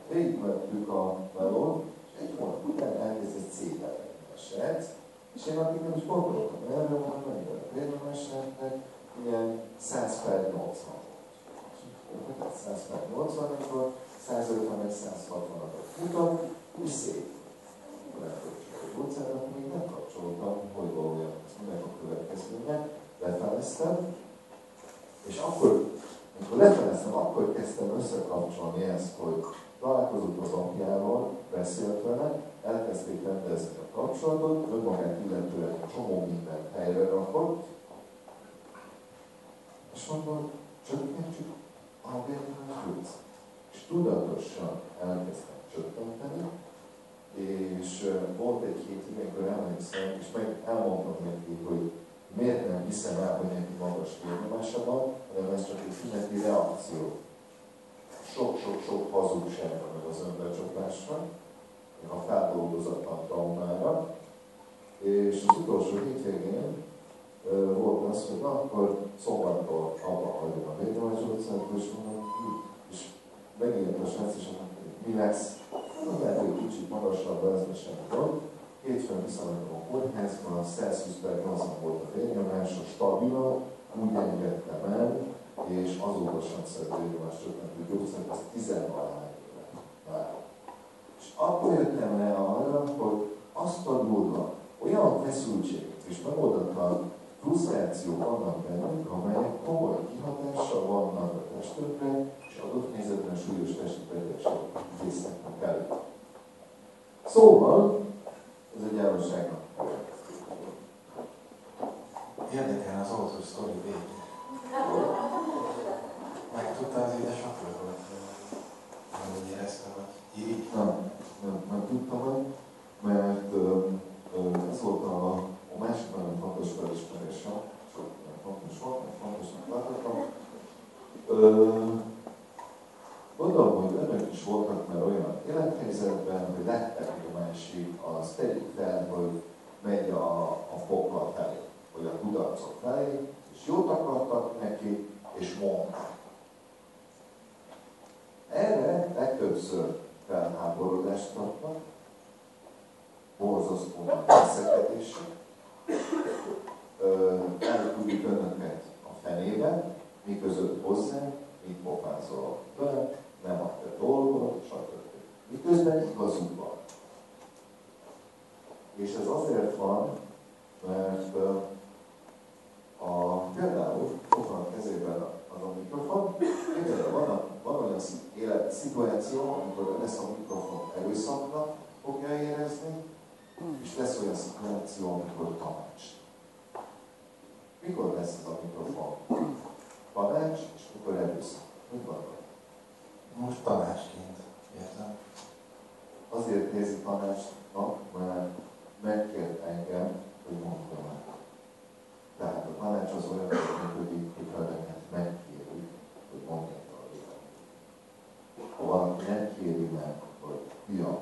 végigvettük a melót, és egy hónap után elkezdett szételni a srác, és én addig nem is gondoltam erre, hogy mennyire érdemeseknek, ilyen 100/80 volt. 100/80-akkor 150 meg 160-at futam, úgy szép. Lehet, hogy a gyógyszernek még nem kapcsoltam, hogy valójában ez minek a következménye, de akkor kezdtem összekapcsolni ezt, hogy találkozott az apjával, beszélt vele, elkezdték rendezni a kapcsolatot, önmagát illetően csomó mindent helyre rakott, és mondom, csökkentsük a vérnyomás. És tudatosan elkezdtem csökkenteni, és volt egy hétig, amikor emlékszem, és meg elmondtam neki, hogy miért nem hiszem el, hogy neki magas vérnyomása van, hanem ez csak egy tüneti reakció. Sok-sok-sok hazugságra, meg az önbecsapásra, a feldolgozatlan traumára. És az utolsó hétvégén volt az, hogy na, akkor szombattól abba hagyom a vérnyomásgyógyszert, és mondom, és megint a srác, és mi lesz? Lehet, hogy kicsit magasabb, ez sem gond. Hétfőn visszamentem a kórházba, 120/80 volt a vérnyomása, stabilan, úgy engedtem el, és azóta sem szeret vérnyomás csökkentő gyógyszert, ez 10-valahány éve már. És akkor jöttem rá arra, hogy azt a durva, olyan feszültségek és megoldatlan frusztrációk vannak bennünk, amelyek komoly kihatással vannak a testünkre, és adott helyzetben súlyos testi betegségek idézhetnek elő. Szóval, ez egy elvasságnak. Érdekelne az autós sztori végén. Megtudta az édesapja, hogy érezte, hogy így? Nem tudtam, mert ez volt a másik nagyon fontos felismerésem, sok fontos volt, meg fontosnak látottam. Gondolom, hogy önök is voltak már olyan élethelyzetben, hogy látták, hogy a másik, az tegyük fel, hogy megy a pokla felé, vagy a kudarcok felé, és jót akartak neki, és mondták. Erre legtöbbször felháborodást kapnak, borzasztó veszekedések, elküldik önöket a fenébe, miközött hozzá, mit pofázol vele, nem a te dolgod, stb. Miközben igazuk van. És ez azért van, mert például ott van a kezében az a mikrofon, van olyan szituáció, amikor lesz a mikrofon erőszaknak fogja érezni, és lesz olyan szituáció, amikor tanács. Mikor lesz ez a mikrofon? Tanács, és mikor erőszak? Mit gondolod? Most tanácsként érzem. Azért érzi tanácsnak, mert megkért engem, hogy mondjam el. Tehát a tanács az olyan, hogy önöket megkéri, hogy mondják a véleményt. Ha valaki nem kéri meg, hogy fiam,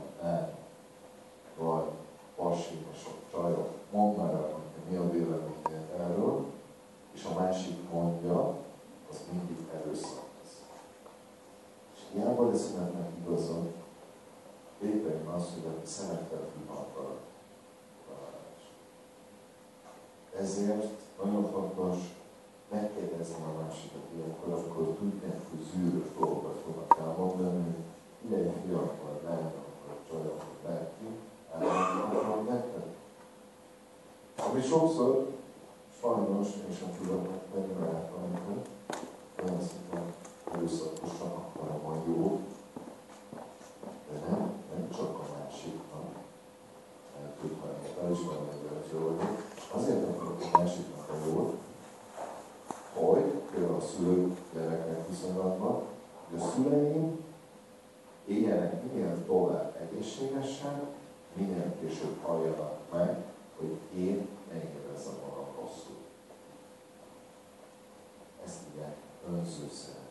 vagy passimosok, csajok, mondd már el, hogy mi a véleményed erről, és a másik mondja, az mindig erőszak lesz. És hiába lesz önöknek igazad, éppen az, hogy aki szeretett hívhattal találás. Ezért nagyon fontos megkérdezni a másikat ilyenkor, akkor tudják, hogy zűrös dolgokat fognak elmondani, hogy ilyen fiam vagy lányok, vagy csajok, vagy bárki, elmondani neked. Ami sokszor, sajnos, én sem tudom megmondani, amikor olyan szinten erőszakosan akarom a jó, de nem csak a másiknak, mert tudtam, hogy felismerem, hogy jó vagyok. Azért akarok a másiknak a jót, hogy például a szülők-gyerekek viszonylatban, hogy a szüleim éljenek minél tovább egészségesen, minél később halljanak meg, hogy én ne érezzem magam rosszul. Ezt hívják önzőszeretet.